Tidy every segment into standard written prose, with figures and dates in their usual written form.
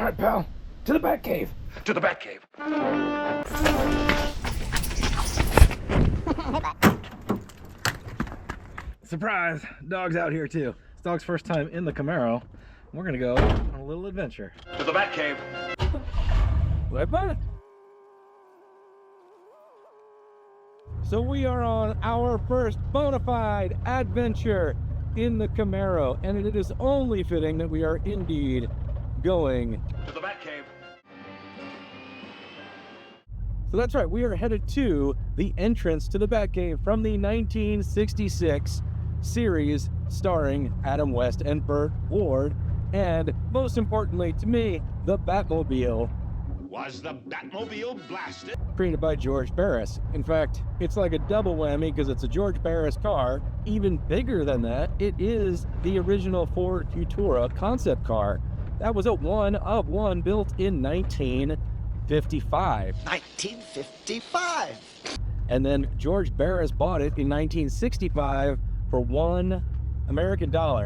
right, pal. To the Batcave. To the Batcave. Surprise! Dog's out here too. It's Dog's first time in the Camaro. We're gonna go on a little adventure. To the Batcave. Right, bud? So we are on our first bona fide adventure in the Camaro, and it is only fitting that we are indeed going To the Batcave. So that's right, we are headed to the entrance to the Batcave from the 1966 series starring Adam West and Burt Ward, and most importantly to me, the Batmobile. Was the Batmobile blasted? Created by George Barris. In fact, it's like a double whammy because it's a George Barris car. Even bigger than that, it is the original Ford Futura concept car. That was a one of one built in 1955. 1955. And then George Barris bought it in 1965 for $1 American. You'll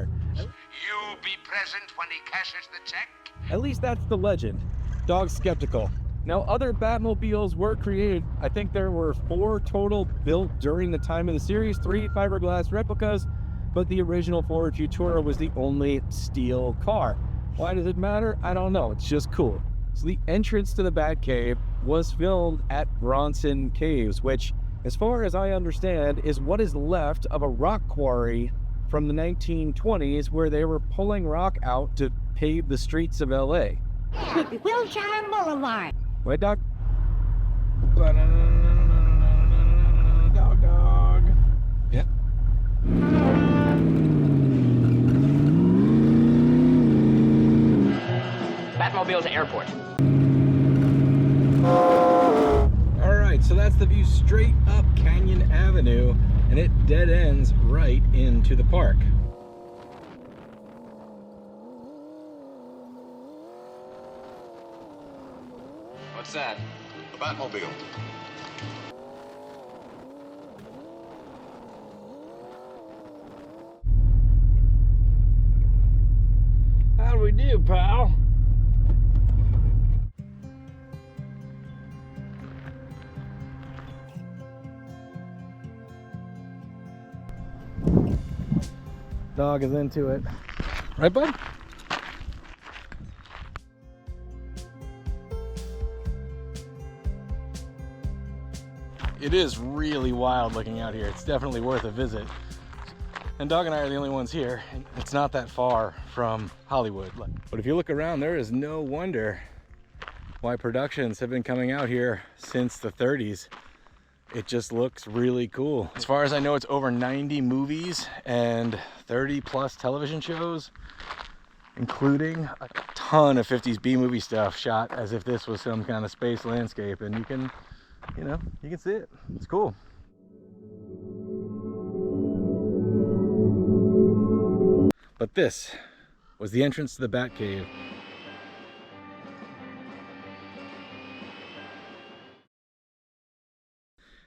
be present when he cashes the check. At least that's the legend. Dog's skeptical. Now, other Batmobiles were created. I think there were 4 total built during the time of the series, 3 fiberglass replicas, but the original Ford Futura was the only steel car. Why does it matter? I don't know. It's just cool. So the entrance to the Batcave was filmed at Bronson Caves, which, as far as I understand, is what is left of a rock quarry from the 1920s where they were pulling rock out to pave the streets of LA. Wilshire Boulevard. Wait, Doc. Dog. Yeah. Batmobile to airport. All right, so that's the view straight up Canyon Avenue, and it dead ends right into the park. What's that? The Batmobile. How do we do, pal? Dog is into it. Right, bud? It is really wild looking out here. It's definitely worth a visit. And Dog and I are the only ones here. It's not that far from Hollywood. But if you look around, there is no wonder why productions have been coming out here since the 30s. It just looks really cool. As far as I know, it's over 90 movies and 30 plus television shows, including a ton of 50s B-movie stuff shot as if this was some kind of space landscape. And you can see it. It's cool. But this was the entrance to the Batcave.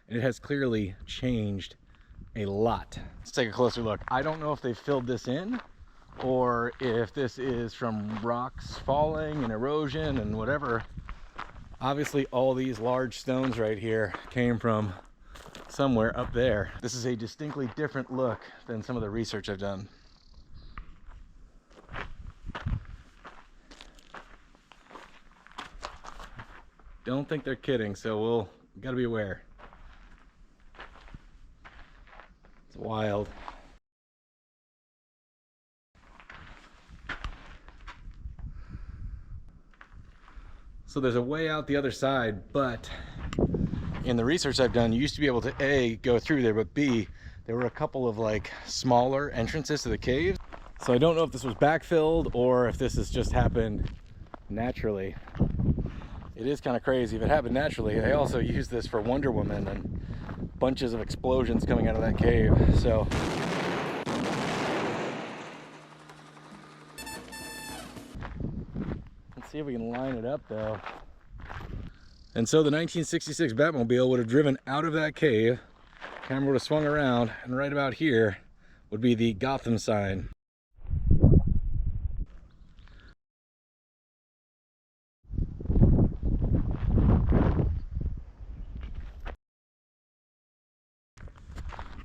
And it has clearly changed a lot. Let's take a closer look. I don't know if they filled this in or if this is from rocks falling and erosion and whatever. Obviously, all these large stones right here came from somewhere up there. This is a distinctly different look than some of the research I've done. Don't think they're kidding, so we gotta be aware. It's wild. So there's a way out the other side, but in the research I've done, you used to be able to A, go through there, but B, there were a couple of like smaller entrances to the cave. So I don't know if this was backfilled or if this has just happened naturally. It is kind of crazy. If it happened naturally, they also used this for Wonder Woman and bunches of explosions coming out of that cave. So let's see if we can line it up though. And so the 1966 Batmobile would have driven out of that cave, camera would have swung around, and right about here would be the Gotham sign.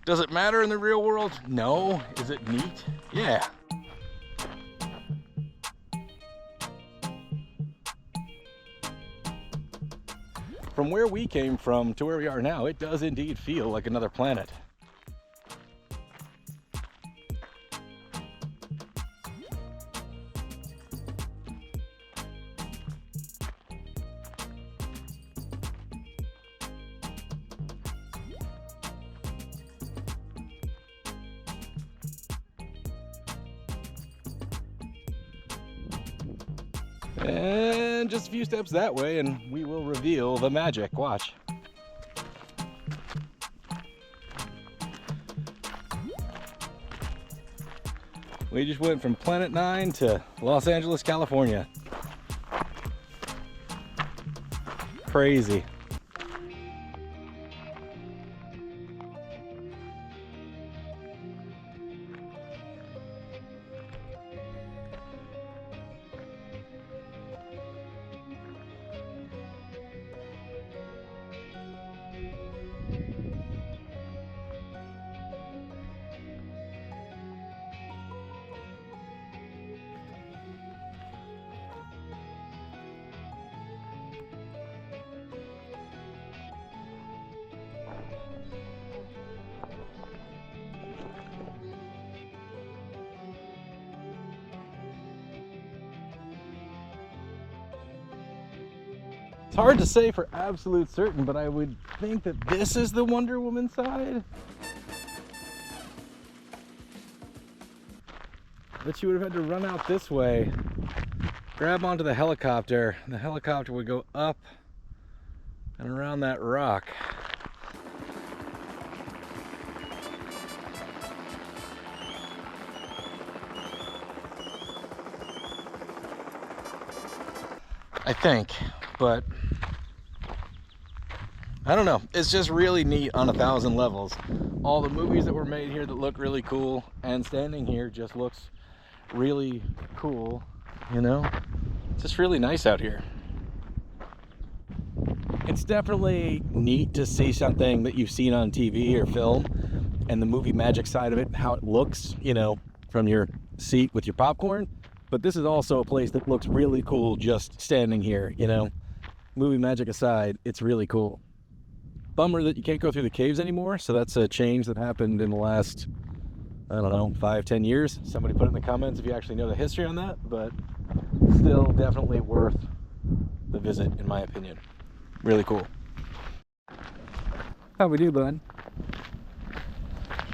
Does it matter in the real world? No. Is it neat? Yeah. From where we came from to where we are now, it does indeed feel like another planet. And just a few steps that way and we will reveal the magic. Watch. We just went from Planet 9 to Los Angeles, California. Crazy. It's hard to say for absolute certain, but I would think that this is the Wonder Woman side. But you would have had to run out this way, grab onto the helicopter, and the helicopter would go up and around that rock. I think, but I don't know. It's just really neat on 1,000 levels. All the movies that were made here that look really cool, and standing here just looks really cool, you know? It's just really nice out here. It's definitely neat to see something that you've seen on TV or film, and the movie magic side of it, how it looks, you know, from your seat with your popcorn. But this is also a place that looks really cool just standing here, you know? Movie magic aside, it's really cool. Bummer that you can't go through the caves anymore, so that's a change that happened in the last, I don't know, 5-10 years. Somebody put it in the comments if you actually know the history on that, but still definitely worth the visit, in my opinion. Really cool. How we do, bud?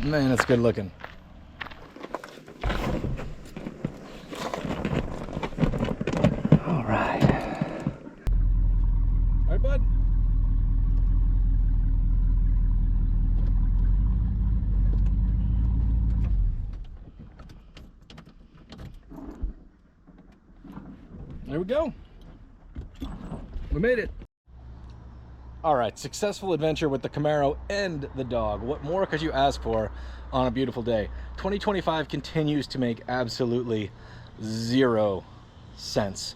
Man, it's good looking. All right, bud. There we go. We made it. All right, successful adventure with the Camaro and the dog. What more could you ask for on a beautiful day? 2025 continues to make absolutely zero sense,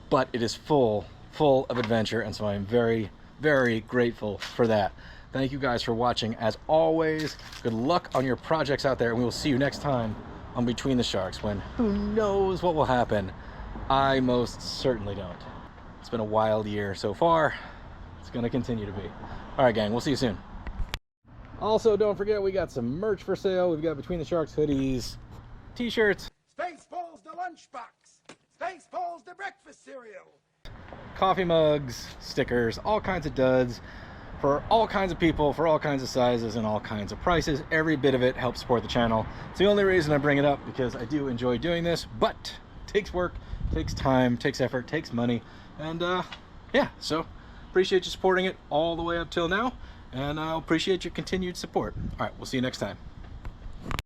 but it is full of adventure, and so I'm very, very grateful for that. Thank you guys for watching. As always, good luck on your projects out there, and we will see you next time on Between the Sharks, when who knows what will happen. I most certainly don't. It's been a wild year so far. It's gonna continue to be. All right, gang, we'll see you soon. Also, don't forget, we got some merch for sale. We've got Between the Sharks hoodies, t-shirts, Spaceballs the lunchbox. Spaceballs the breakfast cereal. coffee mugs, stickers, all kinds of duds for all kinds of people, for all kinds of sizes and all kinds of prices. Every bit of it helps support the channel. It's the only reason I bring it up, because I do enjoy doing this, but it takes work, takes time, takes effort, takes money, and yeah, so appreciate you supporting it all the way up till now, and I appreciate your continued support. All right, we'll see you next time.